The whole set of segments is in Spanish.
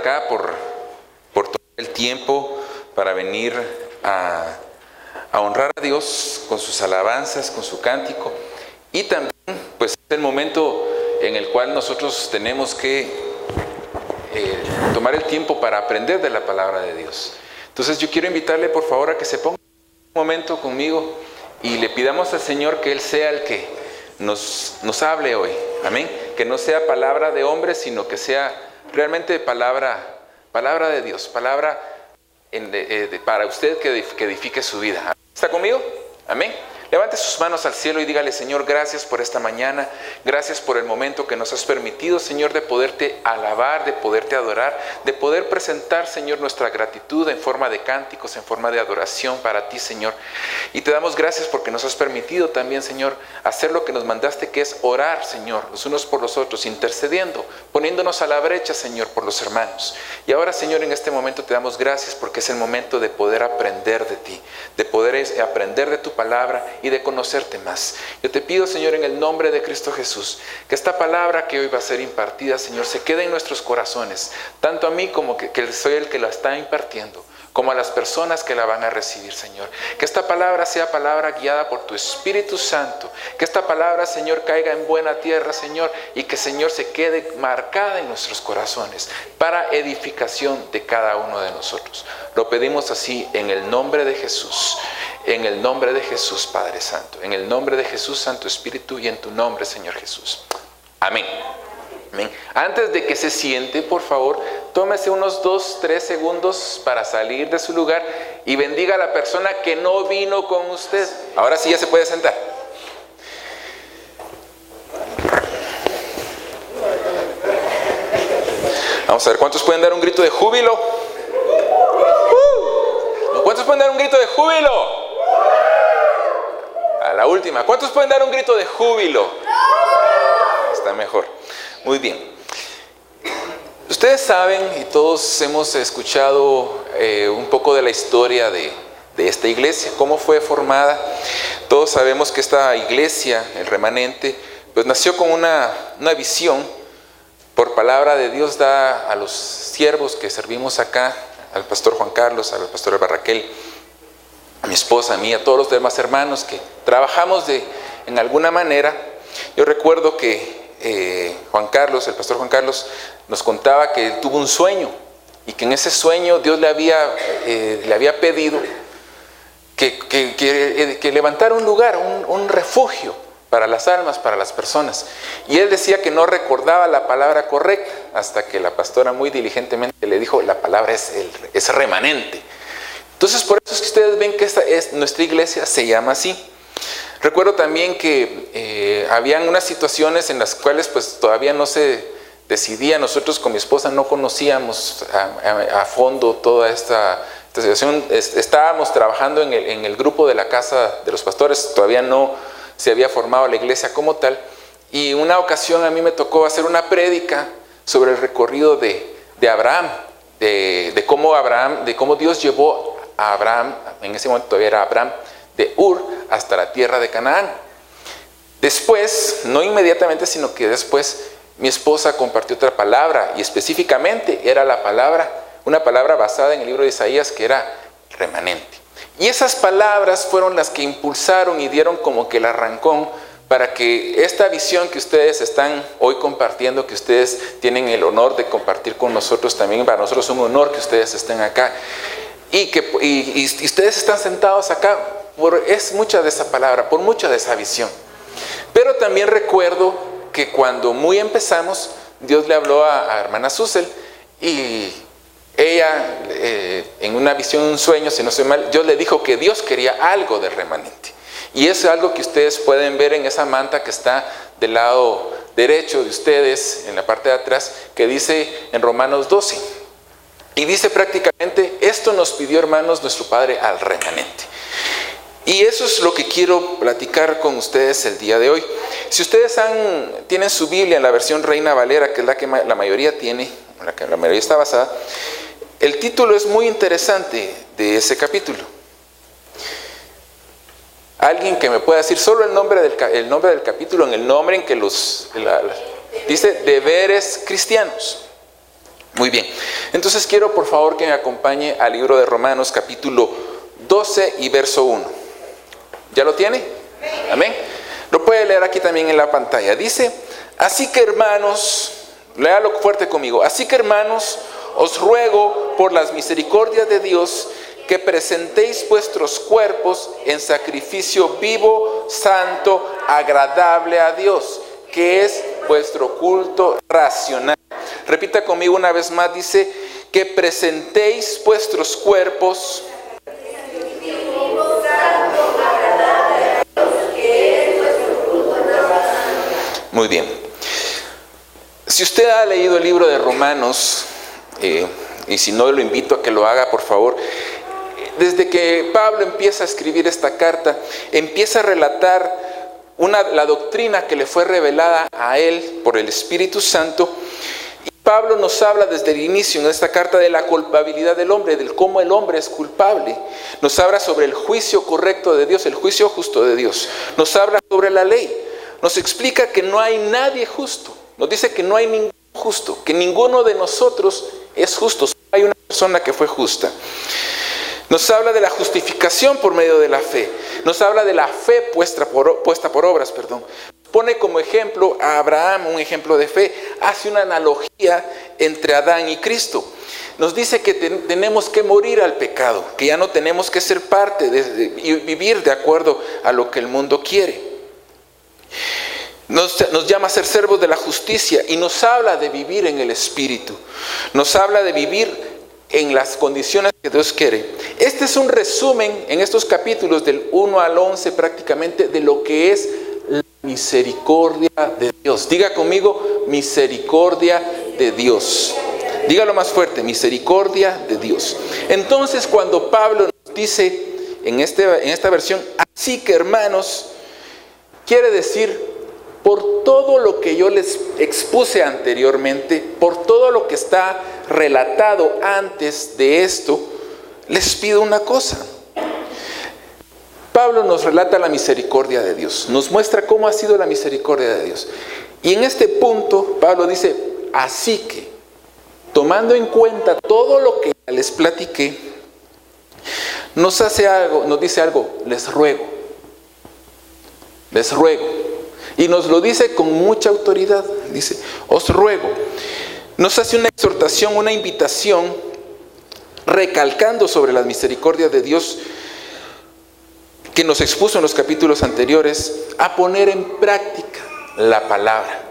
acá, por todo el tiempo para venir a honrar a Dios con sus alabanzas, con su cántico. Y también pues es el momento en el cual nosotros tenemos que tomar el tiempo para aprender de la palabra de Dios. Entonces yo quiero invitarle por favor a que se ponga un momento conmigo y le pidamos al Señor que Él sea el que nos hable hoy. Amén. Que no sea palabra de hombre, sino que sea realmente palabra de Dios, palabra para usted que edifique su vida. ¿Está conmigo? Amén. Levante sus manos al cielo y dígale: Señor, gracias por esta mañana, gracias por el momento que nos has permitido, Señor, de poderte alabar, de poderte adorar, de poder presentar, Señor, nuestra gratitud en forma de cánticos, en forma de adoración para ti, Señor. Y te damos gracias porque nos has permitido también, Señor, hacer lo que nos mandaste, que es orar, Señor, los unos por los otros, intercediendo, poniéndonos a la brecha, Señor, por los hermanos. Y ahora, Señor, en este momento te damos gracias porque es el momento de poder aprender de ti, de poder aprender de tu palabra y de conocerte más. Yo te pido, Señor, en el nombre de Cristo Jesús, que esta palabra que hoy va a ser impartida, Señor, se quede en nuestros corazones, tanto a mí como que soy el que la está impartiendo, como a las personas que la van a recibir, Señor. Que esta palabra sea palabra guiada por tu Espíritu Santo. Que esta palabra, Señor, caiga en buena tierra, Señor, y que, Señor, se quede marcada en nuestros corazones para edificación de cada uno de nosotros. Lo pedimos así en el nombre de Jesús. En el nombre de Jesús, Padre Santo. En el nombre de Jesús, Santo Espíritu, y en tu nombre, Señor Jesús. Amén. Amén. Antes de que se siente, por favor, tómese unos 2-3 segundos para salir de su lugar y bendiga a la persona que no vino con usted. Ahora sí ya se puede sentar. Vamos a ver, ¿cuántos pueden dar un grito de júbilo? ¿Cuántos pueden dar un grito de júbilo? A la última, ¿cuántos pueden dar un grito de júbilo? Está mejor. Muy bien. Ustedes saben, y todos hemos escuchado un poco de la historia de esta iglesia, cómo fue formada. Todos sabemos que esta iglesia, el remanente, pues nació con una visión. Por palabra de Dios da a los siervos que servimos acá, al pastor Juan Carlos, al pastor Barraquel, a mi esposa, a mí, a todos los demás hermanos que trabajamos en alguna manera. Yo recuerdo que Juan Carlos, el pastor Juan Carlos, nos contaba que él tuvo un sueño y que en ese sueño Dios le había pedido que levantara un lugar, un refugio para las almas, para las personas. Y él decía que no recordaba la palabra correcta hasta que la pastora muy diligentemente le dijo: la palabra es remanente. Entonces, por eso es que ustedes ven que nuestra iglesia se llama así. Recuerdo también que habían unas situaciones en las cuales pues todavía no se decidía. Nosotros con mi esposa no conocíamos a fondo toda esta situación. Estábamos trabajando en el grupo de la casa de los pastores, todavía no se había formado la iglesia como tal. Y en una ocasión a mí me tocó hacer una prédica sobre el recorrido de Abraham, de cómo Dios llevó a Abraham, en ese momento todavía era Abraham, de Ur hasta la tierra de Canaán. Después, no inmediatamente, sino que después, mi esposa compartió otra palabra, y específicamente era una palabra basada en el libro de Isaías, que era remanente. Y esas palabras fueron las que impulsaron y dieron como que el arrancón para que esta visión que ustedes están hoy compartiendo, que ustedes tienen el honor de compartir con nosotros, también para nosotros es un honor que ustedes estén acá, y ustedes están sentados acá, es mucha de esa palabra, por mucha de esa visión. Pero también recuerdo que cuando muy empezamos, Dios le habló a hermana Susel, y ella, en una visión, un sueño, si no estoy mal, Dios le dijo que Dios quería algo de remanente. Y es algo que ustedes pueden ver en esa manta que está del lado derecho de ustedes, en la parte de atrás, que dice en Romanos 12. Y dice prácticamente: esto nos pidió, hermanos, nuestro Padre al remanente. Y eso es lo que quiero platicar con ustedes el día de hoy. Si ustedes tienen su Biblia en la versión Reina Valera, que es la que la mayoría tiene, en la que la mayoría está basada, el título es muy interesante de ese capítulo. Alguien que me pueda decir solo el nombre del capítulo, en el nombre en que dice deberes cristianos. Muy bien. Entonces quiero por favor que me acompañe al libro de Romanos capítulo 12 y verso 1. ¿Ya lo tiene? Amén. Lo puede leer aquí también en la pantalla. Dice, así que hermanos, léalo fuerte conmigo. Así que hermanos, os ruego por las misericordias de Dios que presentéis vuestros cuerpos en sacrificio vivo, santo, agradable a Dios, que es vuestro culto racional. Repita conmigo una vez más, dice, que presentéis vuestros cuerpos. Muy bien. Si usted ha leído el libro de Romanos, y si no, lo invito a que lo haga, por favor. Desde que Pablo empieza a escribir esta carta, empieza a relatar la doctrina que le fue revelada a él por el Espíritu Santo. Y Pablo nos habla desde el inicio en esta carta de la culpabilidad del hombre, del cómo el hombre es culpable. Nos habla sobre el juicio correcto de Dios, el juicio justo de Dios. Nos habla sobre la ley. Nos explica que no hay nadie justo. Nos dice que no hay ningún justo, que ninguno de nosotros es justo. Solo hay una persona que fue justa. Nos habla de la justificación por medio de la fe. Nos habla de la fe puesta por obras. Pone como ejemplo a Abraham, un ejemplo de fe. Hace una analogía entre Adán y Cristo. Nos dice que tenemos que morir al pecado, que ya no tenemos que ser parte y vivir de acuerdo a lo que el mundo quiere. Nos llama a ser siervos de la justicia y nos habla de vivir en el Espíritu. Nos habla de vivir en las condiciones que Dios quiere. Este es un resumen en estos capítulos del 1 al 11 prácticamente de lo que es la misericordia de Dios. Diga conmigo, misericordia de Dios. Dígalo más fuerte, misericordia de Dios. Entonces cuando Pablo nos dice en esta versión, así que hermanos, quiere decir, por todo lo que yo les expuse anteriormente, por todo lo que está relatado antes de esto, les pido una cosa. Pablo nos relata la misericordia de Dios, nos muestra cómo ha sido la misericordia de Dios. Y en este punto, Pablo dice, así que, tomando en cuenta todo lo que les platiqué, nos dice algo, les ruego. Y nos lo dice con mucha autoridad. Dice, os ruego. Nos hace una exhortación, una invitación, recalcando sobre la misericordia de Dios que nos expuso en los capítulos anteriores, a poner en práctica la palabra,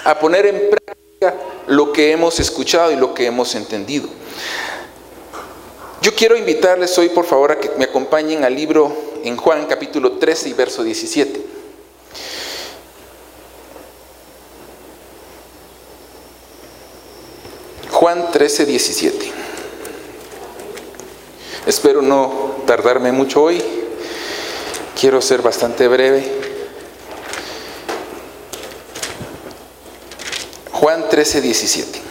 a poner en práctica lo que hemos escuchado y lo que hemos entendido. Yo quiero invitarles hoy, por favor, a que me acompañen al libro en Juan capítulo 13 y verso 17. Juan 13, 17. Espero no tardarme mucho hoy. Quiero ser bastante breve. Juan 13, 17.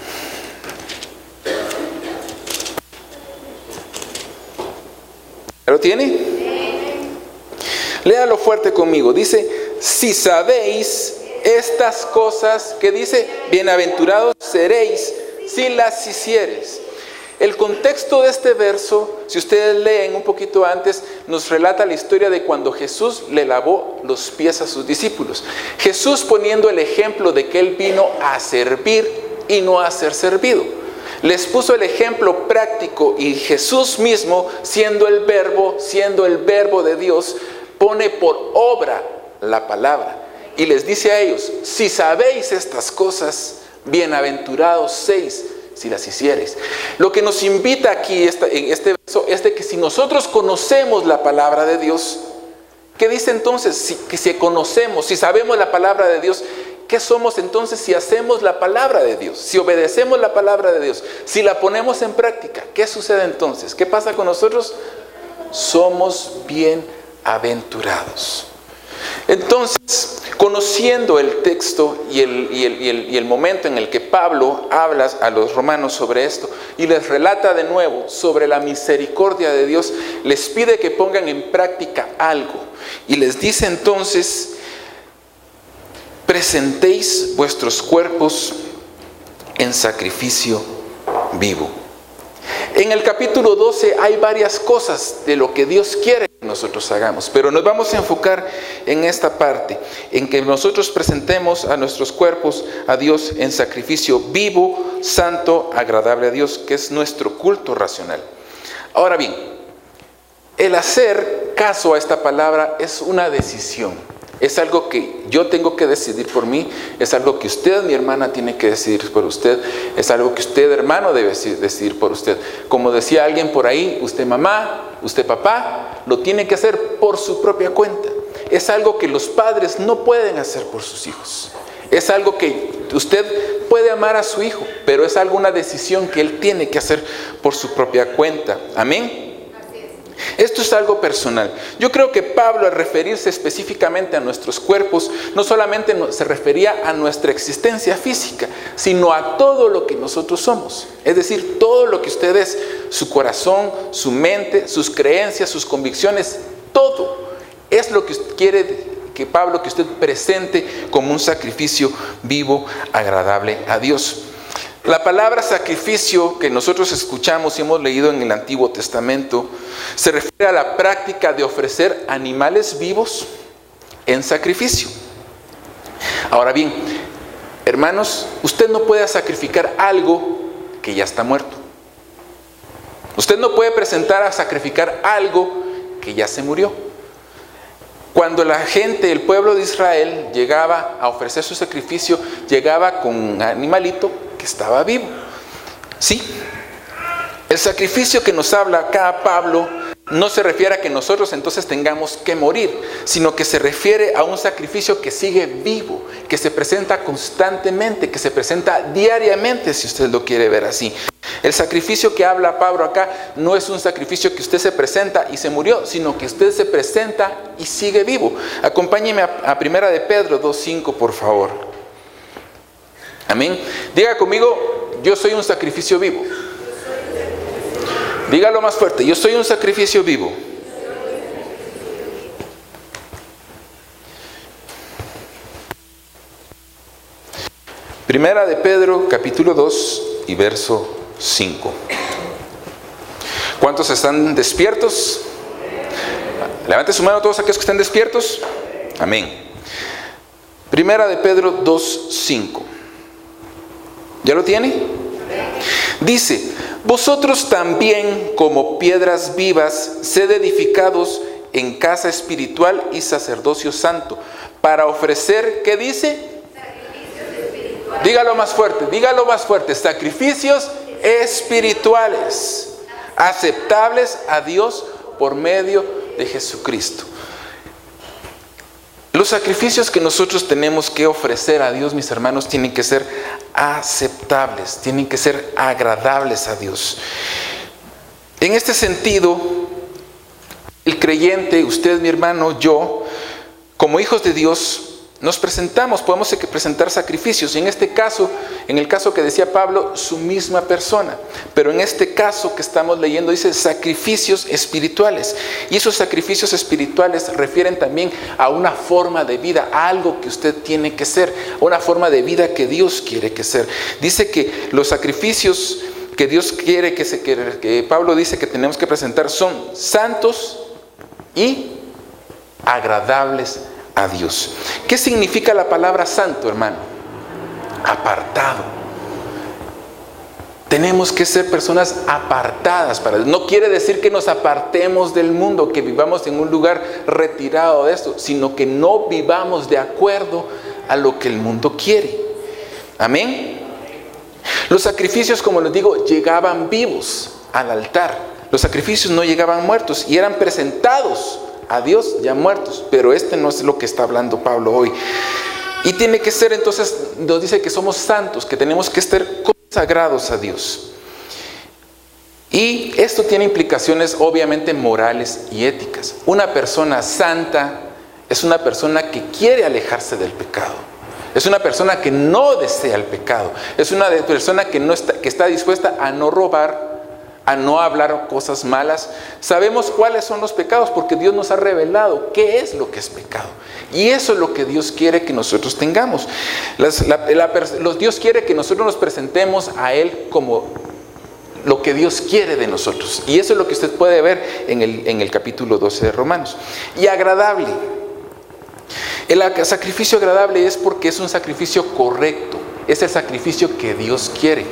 ¿Lo tiene? Léalo fuerte conmigo. Dice, si sabéis estas cosas, que dice, bienaventurados seréis si las hicieres. El contexto de este verso, si ustedes leen un poquito antes, nos relata la historia de cuando Jesús le lavó los pies a sus discípulos. Jesús poniendo el ejemplo de que Él vino a servir y no a ser servido. Les puso el ejemplo práctico y Jesús mismo, siendo el verbo de Dios, pone por obra la palabra. Y les dice a ellos, si sabéis estas cosas, bienaventurados seis si las hiciereis. Lo que nos invita aquí en este verso es de que si nosotros conocemos la palabra de Dios, ¿qué dice entonces? Que si conocemos, si sabemos la palabra de Dios, ¿qué somos entonces si hacemos la palabra de Dios? Si obedecemos la palabra de Dios, si la ponemos en práctica, ¿qué sucede entonces? ¿Qué pasa con nosotros? Somos bienaventurados. Entonces, conociendo el texto y el momento en el que Pablo habla a los romanos sobre esto y les relata de nuevo sobre la misericordia de Dios, les pide que pongan en práctica algo y les dice entonces, presentéis vuestros cuerpos en sacrificio vivo. En el capítulo 12 hay varias cosas de lo que Dios quiere que nosotros hagamos, pero nos vamos a enfocar en esta parte, en que nosotros presentemos a nuestros cuerpos a Dios en sacrificio vivo, santo, agradable a Dios, que es nuestro culto racional. Ahora bien, el hacer caso a esta palabra es una decisión. Es algo que yo tengo que decidir por mí, es algo que usted, mi hermana, tiene que decidir por usted, es algo que usted, hermano, debe decidir por usted. Como decía alguien por ahí, usted mamá, usted papá, lo tiene que hacer por su propia cuenta. Es algo que los padres no pueden hacer por sus hijos. Es algo que usted puede amar a su hijo, pero es una decisión que él tiene que hacer por su propia cuenta. Amén. Esto es algo personal. Yo creo que Pablo, al referirse específicamente a nuestros cuerpos, no solamente se refería a nuestra existencia física, sino a todo lo que nosotros somos. Es decir, todo lo que usted es, su corazón, su mente, sus creencias, sus convicciones, todo es lo que quiere que Pablo, que usted presente como un sacrificio vivo, agradable a Dios. La palabra sacrificio que nosotros escuchamos y hemos leído en el Antiguo Testamento se refiere a la práctica de ofrecer animales vivos en sacrificio. Ahora bien, hermanos, usted no puede sacrificar algo que ya está muerto. Usted no puede presentar a sacrificar algo que ya se murió. Cuando la gente, el pueblo de Israel, llegaba a ofrecer su sacrificio, llegaba con un animalito que estaba vivo. Sí, el sacrificio que nos habla acá Pablo no se refiere a que nosotros entonces tengamos que morir, sino que se refiere a un sacrificio que sigue vivo, que se presenta constantemente, que se presenta diariamente, si usted lo quiere ver así. El sacrificio que habla Pablo acá no es un sacrificio que usted se presenta y se murió, sino que usted se presenta y sigue vivo. Acompáñeme a 1 de Pedro 2:5, por favor. Amén. Diga conmigo, yo soy un sacrificio vivo. Dígalo más fuerte, yo soy un sacrificio vivo. Primera de Pedro, capítulo 2 y verso 5. ¿Cuántos están despiertos? Levante su mano todos aquellos que están despiertos. Amén. Primera de Pedro 2:5. ¿Ya lo tiene? Dice: vosotros también, como piedras vivas, sed edificados en casa espiritual y sacerdocio santo, para ofrecer, ¿qué dice? Sacrificios espirituales. Dígalo más fuerte, sacrificios espirituales, aceptables a Dios por medio de Jesucristo. Los sacrificios que nosotros tenemos que ofrecer a Dios, mis hermanos, tienen que ser aceptables, tienen que ser agradables a Dios. En este sentido, el creyente, usted, mi hermano, yo, como hijos de Dios, nos presentamos, podemos presentar sacrificios. Y en este caso, en el caso que decía Pablo, su misma persona. Pero en este caso que estamos leyendo dice sacrificios espirituales. Y esos sacrificios espirituales refieren también a una forma de vida, a algo que usted tiene que ser, a una forma de vida que Dios quiere que ser. Dice que los sacrificios que Dios quiere que Pablo dice que tenemos que presentar son santos y agradables a Dios. ¿Qué significa la palabra santo, hermano? Apartado. Tenemos que ser personas apartadas para Dios. No quiere decir que nos apartemos del mundo, que vivamos en un lugar retirado de esto, sino que no vivamos de acuerdo a lo que el mundo quiere. Amén. Los sacrificios, como les digo, llegaban vivos al altar. Los sacrificios no llegaban muertos y eran presentados a Dios ya muertos, pero no es lo que está hablando Pablo hoy. Y tiene que ser, entonces nos dice que somos santos, que tenemos que estar consagrados a Dios. Y esto tiene implicaciones obviamente morales y éticas. Una persona santa es una persona que quiere alejarse del pecado. Es una persona que no desea el pecado. Es una persona que está dispuesta a no robar, a no hablar cosas malas. Sabemos cuáles son los pecados porque Dios nos ha revelado qué es lo que es pecado. Y eso es lo que Dios quiere que nosotros tengamos. Dios quiere que nosotros nos presentemos a Él como lo que Dios quiere de nosotros. Y eso es lo que usted puede ver en el capítulo 12 de Romanos. Y agradable. El sacrificio agradable es porque es un sacrificio correcto. Es el sacrificio que Dios quiere.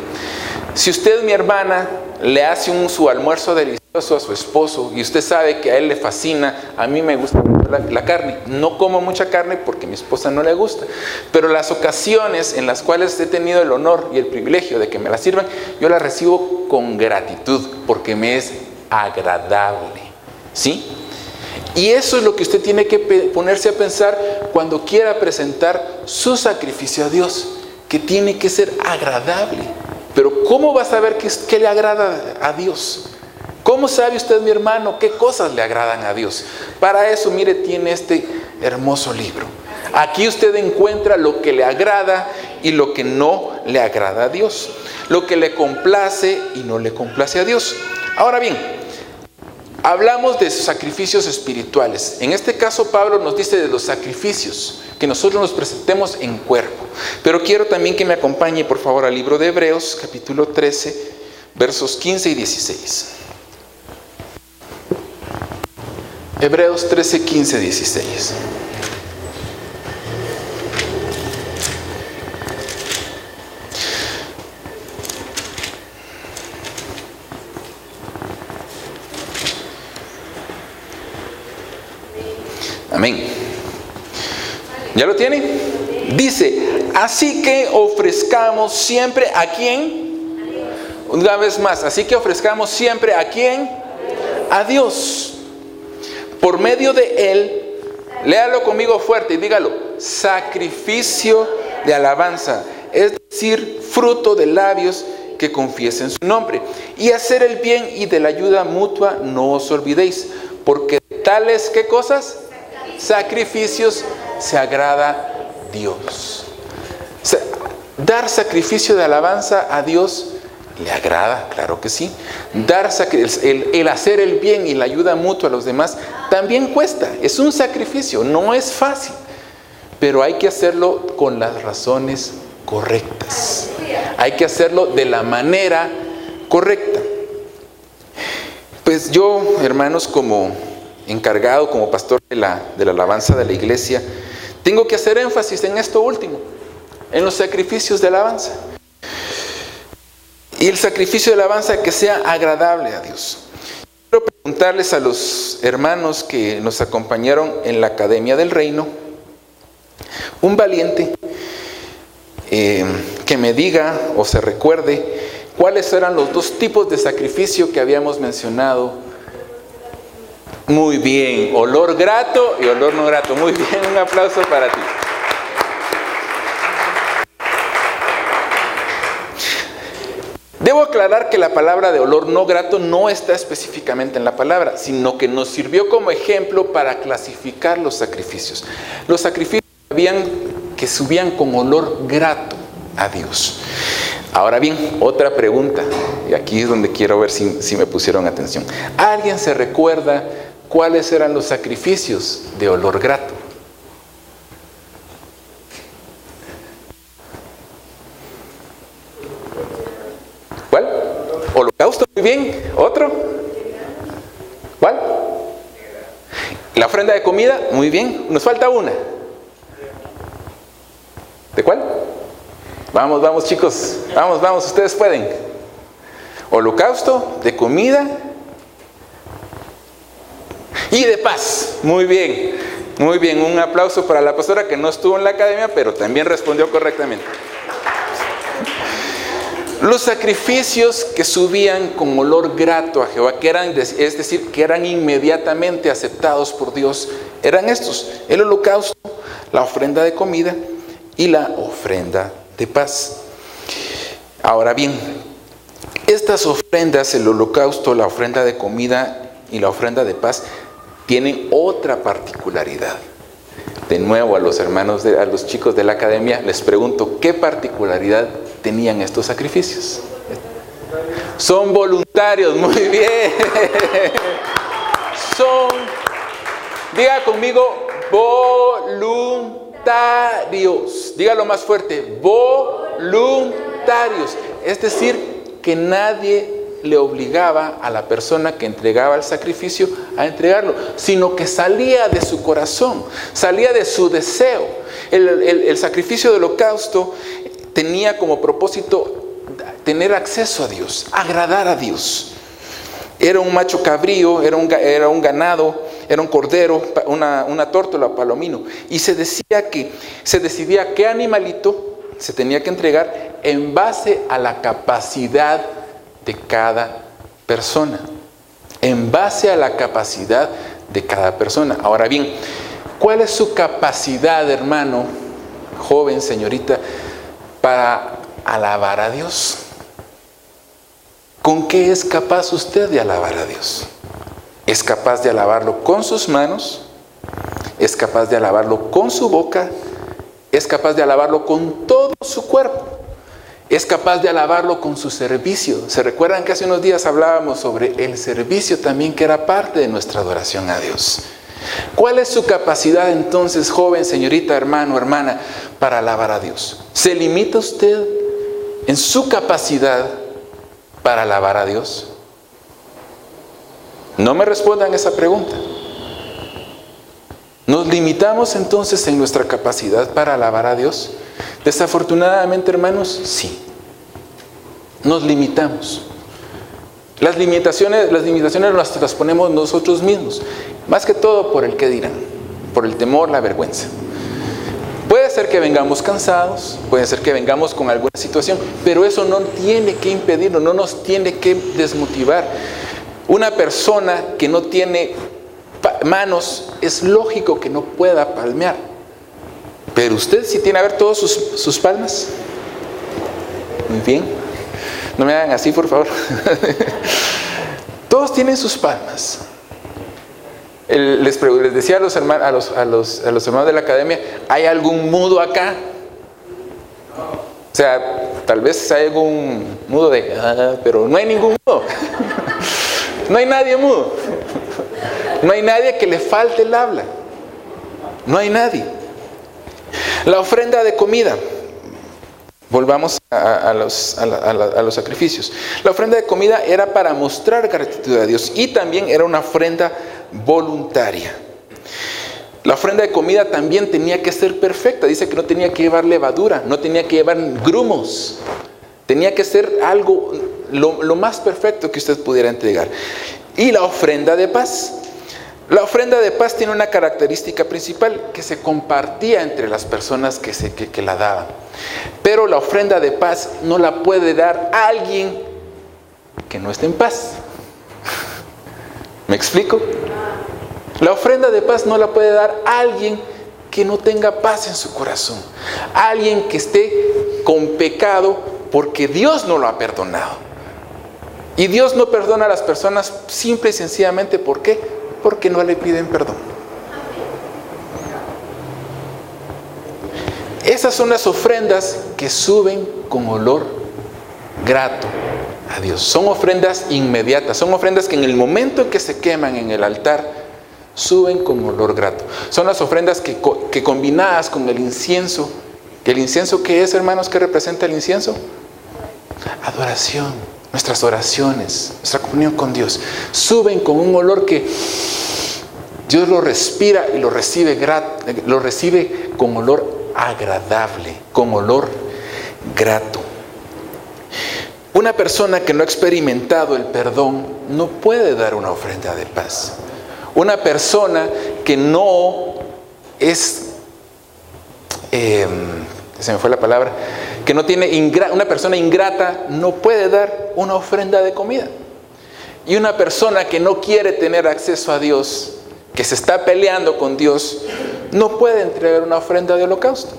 Si usted, mi hermana, le hace su almuerzo delicioso a su esposo y usted sabe que a él le fascina, a mí me gusta la carne. No como mucha carne porque a mi esposa no le gusta. Pero las ocasiones en las cuales he tenido el honor y el privilegio de que me la sirvan, yo la recibo con gratitud porque me es agradable. ¿Sí? Y eso es lo que usted tiene que ponerse a pensar cuando quiera presentar su sacrificio a Dios, que tiene que ser agradable. Pero ¿cómo va a saber qué le agrada a Dios? ¿Cómo sabe usted, mi hermano, qué cosas le agradan a Dios? Para eso, mire, tiene este hermoso libro. Aquí usted encuentra lo que le agrada y lo que no le agrada a Dios. Lo que le complace y no le complace a Dios. Ahora bien, hablamos de sacrificios espirituales. En este caso, Pablo nos dice de los sacrificios, que nosotros nos presentemos en cuerpo. Pero quiero también que me acompañe, por favor, al libro de Hebreos, capítulo 13, versos 15 y 16. Hebreos 13, 15, 16. Amén. ¿Ya lo tiene? Dice, así que ofrezcamos siempre ¿a quién? Una vez más, así que ofrezcamos siempre ¿a quién? A Dios. Por medio de Él, léalo conmigo fuerte y dígalo, sacrificio de alabanza, es decir, fruto de labios que confiesen su nombre. Y hacer el bien y de la ayuda mutua no os olvidéis, porque tales, ¿qué cosas? Sacrificios se agrada Dios. Dar sacrificio de alabanza a Dios le agrada, claro que sí. El hacer el bien y la ayuda mutua a los demás también cuesta. Es un sacrificio, no es fácil. Pero hay que hacerlo con las razones correctas. Hay que hacerlo de la manera correcta. Pues yo, hermanos, como encargado, como pastor de la alabanza de la iglesia, tengo que hacer énfasis en esto último, en los sacrificios de alabanza. Y el sacrificio de alabanza que sea agradable a Dios. Quiero preguntarles a los hermanos que nos acompañaron en la Academia del Reino, un valiente que me diga o se recuerde cuáles eran los dos tipos de sacrificio que habíamos mencionado. Muy bien, olor grato y olor no grato. Muy bien, un aplauso para ti. Debo aclarar que la palabra de olor no grato no está específicamente en la palabra, sino que nos sirvió como ejemplo para clasificar los sacrificios. Los sacrificios que subían con olor grato a Dios. Ahora bien, otra pregunta, y aquí es donde quiero ver si me pusieron atención. ¿Alguien se recuerda cuáles eran los sacrificios de olor grato? ¿Cuál? Holocausto, muy bien. ¿Otro? ¿Cuál? La ofrenda de comida, muy bien. Nos falta una. ¿De cuál? Vamos chicos, vamos, ustedes pueden. Holocausto, de comida y de paz. Muy bien, un aplauso para la pastora que no estuvo en la academia, pero también respondió correctamente. Los sacrificios que subían con olor grato a Jehová, es decir, que eran inmediatamente aceptados por Dios, eran estos: el holocausto, la ofrenda de comida y la ofrenda de paz. Ahora bien, estas ofrendas, el holocausto, la ofrenda de comida y la ofrenda de paz, tienen otra particularidad. De nuevo, a los hermanos, a los chicos de la academia, les pregunto, ¿qué particularidad tenían estos sacrificios? Son voluntarios, muy bien. Diga conmigo, voluntarios. Dígalo más fuerte, voluntarios. Es decir, que nadie le obligaba a la persona que entregaba el sacrificio a entregarlo, sino que salía de su corazón, salía de su deseo. El sacrificio del holocausto tenía como propósito tener acceso a Dios, agradar a Dios. Era un macho cabrío, era un ganado, era un cordero, una tórtola, palomino. Y se decidía qué animalito se tenía que entregar en base a la capacidad de cada persona. En base a la capacidad de cada persona. Ahora bien, ¿cuál es su capacidad, hermano, joven, señorita, para alabar a Dios? ¿Con qué es capaz usted de alabar a Dios? ¿Es capaz de alabarlo con sus manos? ¿Es capaz de alabarlo con su boca? ¿Es capaz de alabarlo con todo su cuerpo? ¿Es capaz de alabarlo con su servicio? ¿Se recuerdan que hace unos días hablábamos sobre el servicio también, que era parte de nuestra adoración a Dios? ¿Cuál es su capacidad entonces, joven, señorita, hermano, hermana, para alabar a Dios? ¿Se limita usted en su capacidad para alabar a Dios? No me respondan esa pregunta. ¿Nos limitamos entonces en nuestra capacidad para alabar a Dios? Desafortunadamente, hermanos, sí. Nos limitamos. Las limitaciones las ponemos nosotros mismos. Más que todo por el qué dirán, por el temor, la vergüenza. Puede ser que vengamos cansados, puede ser que vengamos con alguna situación, pero eso no tiene que impedirnos, no nos tiene que desmotivar. Una persona que no tiene manos, es lógico que no pueda palmear. Pero usted sí tiene, a ver, todos sus palmas. Muy bien. No me hagan así, por favor. Todos tienen sus palmas. Les decía a los hermanos de la academia, ¿hay algún mudo acá? O sea, tal vez hay algún mudo pero no hay ningún mudo. No hay nadie mudo. No hay nadie que le falte el habla. No hay nadie. La ofrenda de comida. Volvamos a los sacrificios. La ofrenda de comida era para mostrar gratitud a Dios y también era una ofrenda voluntaria. La ofrenda de comida también tenía que ser perfecta. Dice que no tenía que llevar levadura, no tenía que llevar grumos. Tenía que ser algo lo más perfecto que usted pudiera entregar. Y la ofrenda de paz. La ofrenda de paz tiene una característica principal, que se compartía entre las personas que la daban. Pero la ofrenda de paz no la puede dar alguien que no esté en paz. ¿Me explico? La ofrenda de paz no la puede dar alguien que no tenga paz en su corazón. Alguien que esté con pecado porque Dios no lo ha perdonado. Y Dios no perdona a las personas simple y sencillamente, ¿por qué? Porque no le piden perdón. Esas son las ofrendas que suben con olor grato a Dios. Son ofrendas inmediatas, son ofrendas que en el momento en que se queman en el altar, suben con olor grato. Son las ofrendas que combinadas con el incienso. ¿El incienso qué es, hermanos? ¿Qué representa el incienso? Adoración. Nuestras oraciones, nuestra comunión con Dios, suben con un olor que Dios lo respira y lo recibe con olor agradable, con olor grato. Una persona que no ha experimentado el perdón no puede dar una ofrenda de paz. Una persona que no es, se me fue la palabra, que no tiene una persona ingrata no puede dar una ofrenda de comida. Y una persona que no quiere tener acceso a Dios, que se está peleando con Dios, no puede entregar una ofrenda de holocausto.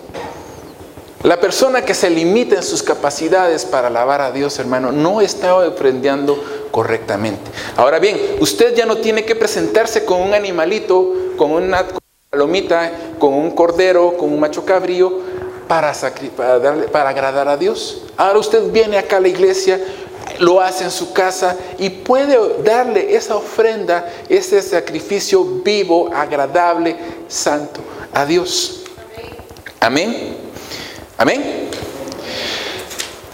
La persona que se limita en sus capacidades para alabar a Dios, hermano, no está ofrendando correctamente. Ahora bien, usted ya no tiene que presentarse con un animalito, con una palomita, con un cordero, con un macho cabrío, para agradar a Dios. Ahora usted viene acá a la iglesia, lo hace en su casa y puede darle esa ofrenda, ese sacrificio vivo, agradable, santo a Dios. Amén. Amén.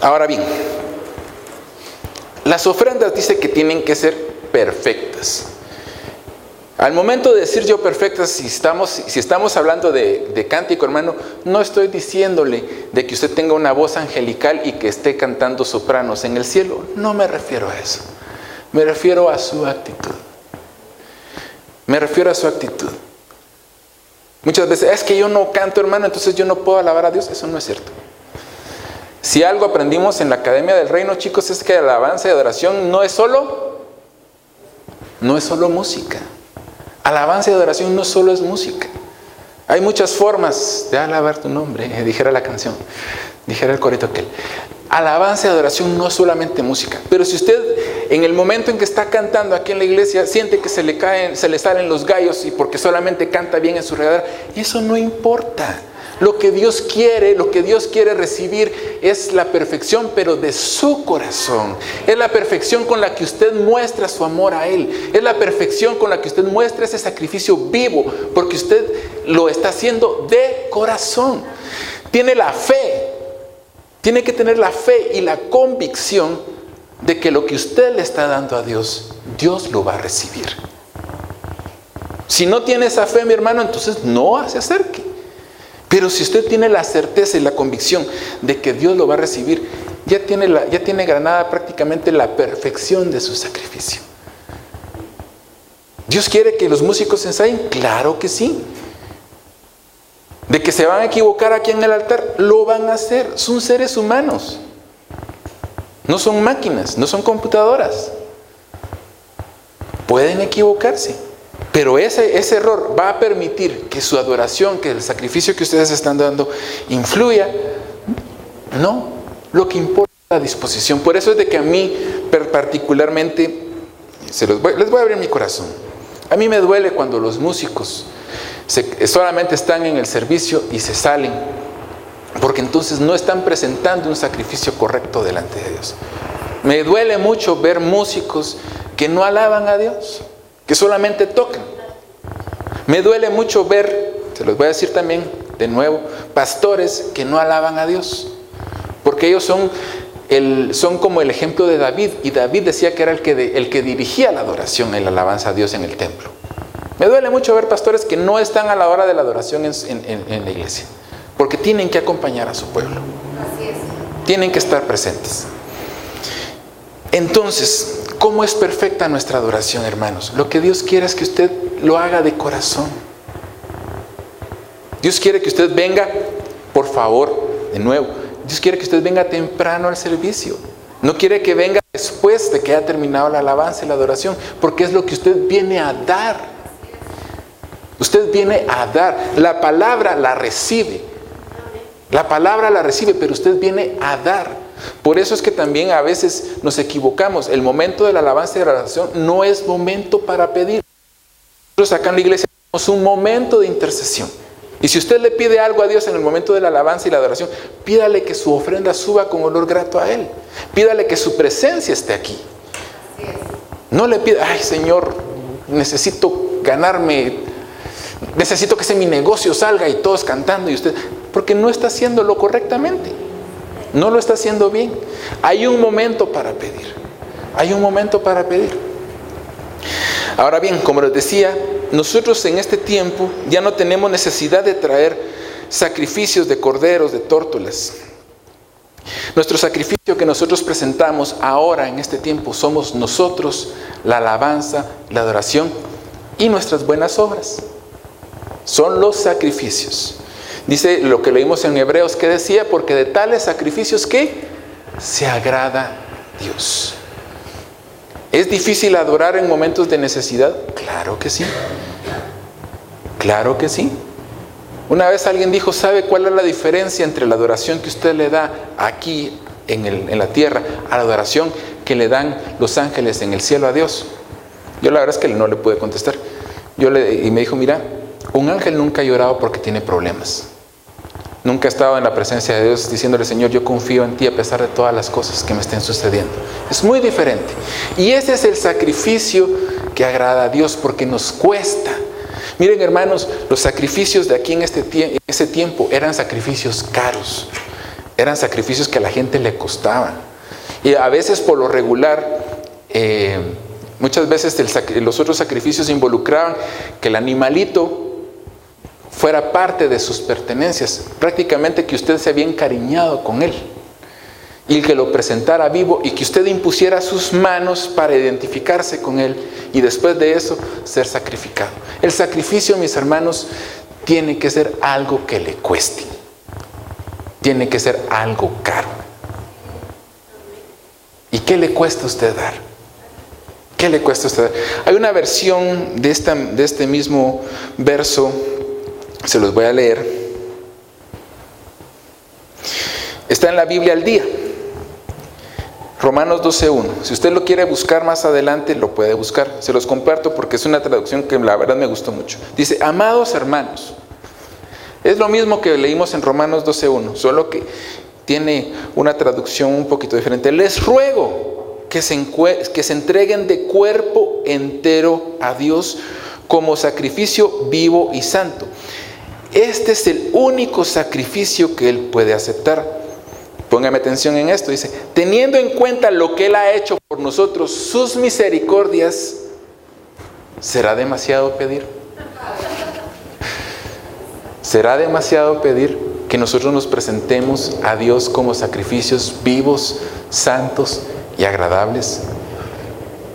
Ahora bien, Las ofrendas dice que tienen que ser perfectas. Al momento de decir yo perfectas, si estamos hablando de cántico, hermano, no estoy diciéndole de que usted tenga una voz angelical y que esté cantando sopranos en el cielo. No me refiero a eso. Me refiero a su actitud. Me refiero a su actitud. Muchas veces, es que yo no canto, hermano, entonces yo no puedo alabar a Dios. Eso no es cierto. Si algo aprendimos en la Academia del Reino, chicos, es que la alabanza y adoración no es solo música. Alabanza y adoración no solo es música. Hay muchas formas de alabar tu nombre, dijera la canción, dijera el corito aquel. Alabanza y adoración no es solamente música. Pero si usted en el momento en que está cantando aquí en la iglesia siente que se le salen los gallos y porque solamente canta bien en su regadera, eso no importa. Lo que Dios quiere recibir es la perfección, pero de su corazón. Es la perfección con la que usted muestra su amor a Él. Es la perfección con la que usted muestra ese sacrificio vivo, porque usted lo está haciendo de corazón. Tiene la fe, tiene que tener la fe y la convicción de que lo que usted le está dando a Dios, Dios lo va a recibir. Si no tiene esa fe, mi hermano, entonces no se acerque. Pero si usted tiene la certeza y la convicción de que Dios lo va a recibir, ya tiene ganada prácticamente la perfección de su sacrificio. ¿Dios quiere que los músicos ensayen? Claro que sí. ¿De que se van a equivocar aquí en el altar? Lo van a hacer. Son seres humanos. No son máquinas, no son computadoras. Pueden equivocarse. Pero ese error va a permitir que su adoración, que el sacrificio que ustedes están dando, influya. No, lo que importa es la disposición. Por eso es de que a mí particularmente, les voy a abrir mi corazón. A mí me duele cuando los músicos solamente están en el servicio y se salen, porque entonces no están presentando un sacrificio correcto delante de Dios. Me duele mucho ver músicos que no alaban a Dios, que solamente tocan. Me duele mucho ver, se los voy a decir también de nuevo, pastores que no alaban a Dios, porque ellos son como el ejemplo de David, y David decía que era el que dirigía la adoración y la alabanza a Dios en el templo. Me duele mucho ver pastores que no están a la hora de la adoración en la iglesia, porque tienen que acompañar a su pueblo. Así es. Tienen que estar presentes. Entonces, ¿cómo es perfecta nuestra adoración, hermanos? Lo que Dios quiere es que usted lo haga de corazón. Dios quiere que usted venga, por favor, de nuevo, Dios quiere que usted venga temprano al servicio. No quiere que venga después de que haya terminado la alabanza y la adoración, porque es lo que usted viene a dar. Usted viene a dar. La palabra la recibe. La palabra la recibe, pero usted viene a dar. Por eso es que también a veces nos equivocamos. El momento de la alabanza y la adoración no es momento para pedir. Nosotros acá en la iglesia tenemos un momento de intercesión. Y si usted le pide algo a Dios en el momento de la alabanza y la adoración, pídale que su ofrenda suba con olor grato a Él. Pídale que su presencia esté aquí. No le pida, ay Señor, necesito que mi negocio salga y todos cantando y usted, porque no está haciéndolo correctamente. No lo está haciendo bien. Hay un momento para pedir. Hay un momento para pedir. Ahora bien, como les decía, nosotros en este tiempo ya no tenemos necesidad de traer sacrificios de corderos, de tórtolas. Nuestro sacrificio que nosotros presentamos ahora en este tiempo somos nosotros, la alabanza, la adoración y nuestras buenas obras. Son los sacrificios. Dice lo que leímos en Hebreos, que decía, porque de tales sacrificios que se agrada Dios. ¿Es difícil adorar en momentos de necesidad? Claro que sí. Claro que sí. Una vez alguien dijo, ¿sabe cuál es la diferencia entre la adoración que usted le da aquí en la tierra a la adoración que le dan los ángeles en el cielo a Dios? Yo la verdad es que no le pude contestar. Y me dijo, mira, un ángel nunca ha llorado porque tiene problemas. Nunca ha estado en la presencia de Dios diciéndole, Señor, yo confío en ti a pesar de todas las cosas que me estén sucediendo. Es muy diferente. Y ese es el sacrificio que agrada a Dios, porque nos cuesta. Miren, hermanos, los sacrificios de aquí en ese tiempo eran sacrificios caros. Eran sacrificios que a la gente le costaban. Y a veces, por lo regular, muchas veces los otros sacrificios involucraban que el animalito fuera parte de sus pertenencias, prácticamente que usted se había encariñado con él y que lo presentara vivo y que usted impusiera sus manos para identificarse con él y después de eso ser sacrificado. El sacrificio, mis hermanos, tiene que ser algo que le cueste, tiene que ser algo caro. ¿Y qué le cuesta a usted dar? ¿Qué le cuesta a usted dar? Hay una versión de este mismo verso, se los voy a leer. Está en la Biblia al día. Romanos 12:1. Si usted lo quiere buscar más adelante, lo puede buscar. Se los comparto porque es una traducción que la verdad me gustó mucho. Dice, amados hermanos. Es lo mismo que leímos en Romanos 12:1, solo que tiene una traducción un poquito diferente. Les ruego que se entreguen de cuerpo entero a Dios como sacrificio vivo y santo. Este es el único sacrificio que Él puede aceptar. Póngame atención en esto, dice, teniendo en cuenta lo que Él ha hecho por nosotros, sus misericordias, ¿será demasiado pedir? ¿Será demasiado pedir que nosotros nos presentemos a Dios como sacrificios vivos, santos y agradables?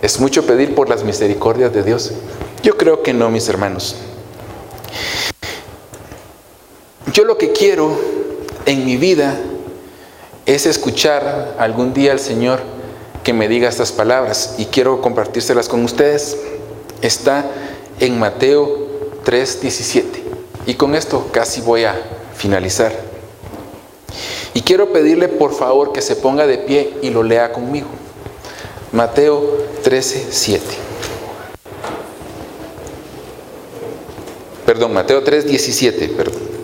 ¿Es mucho pedir por las misericordias de Dios? Yo creo que no, mis hermanos. Yo lo que quiero en mi vida es escuchar algún día al Señor que me diga estas palabras y quiero compartírselas con ustedes. Está en Mateo 3:17 y con esto casi voy a finalizar. Y quiero pedirle por favor que se ponga de pie y lo lea conmigo. Mateo 13:7. Perdón, Mateo 3:17, perdón.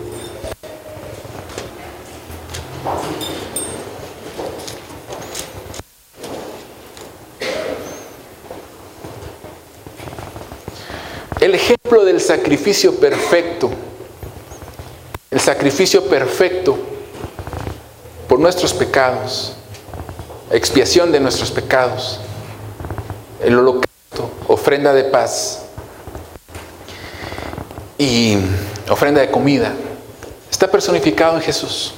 El ejemplo del sacrificio perfecto, el sacrificio perfecto por nuestros pecados, expiación de nuestros pecados, el holocausto, ofrenda de paz y ofrenda de comida, está personificado en Jesús.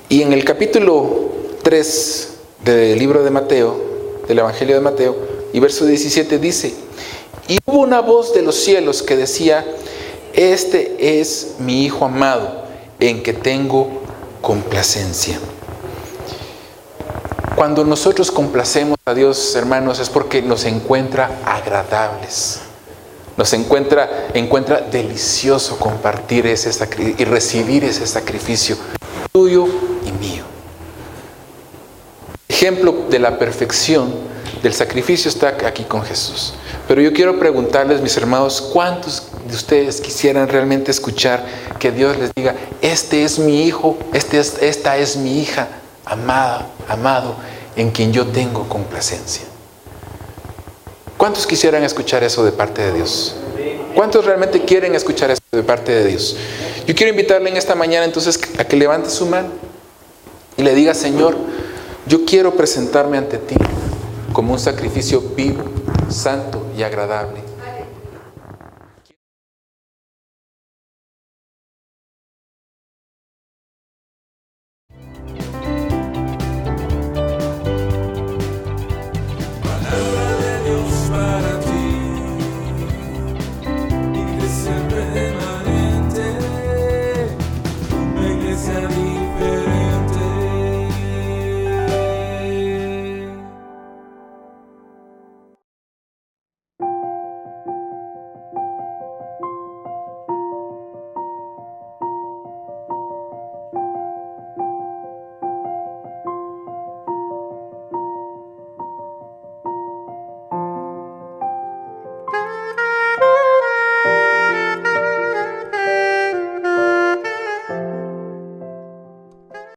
Y en el capítulo 3 del libro de Mateo, del Evangelio de Mateo, y verso 17 dice, y hubo una voz de los cielos que decía, este es mi Hijo amado, en que tengo complacencia. Cuando nosotros complacemos a Dios, hermanos, es porque nos encuentra agradables. Nos encuentra delicioso compartir ese sacrificio y recibir ese sacrificio tuyo y mío. Ejemplo de la perfección del sacrificio está aquí con Jesús. Pero yo quiero preguntarles, mis hermanos, ¿cuántos de ustedes quisieran realmente escuchar que Dios les diga, este es mi hijo, esta es mi hija, amado, en quien yo tengo complacencia? ¿Cuántos quisieran escuchar eso de parte de Dios? ¿Cuántos realmente quieren escuchar eso de parte de Dios? Yo quiero invitarle en esta mañana entonces a que levante su mano y le diga, Señor, yo quiero presentarme ante ti como un sacrificio vivo, santo y agradable.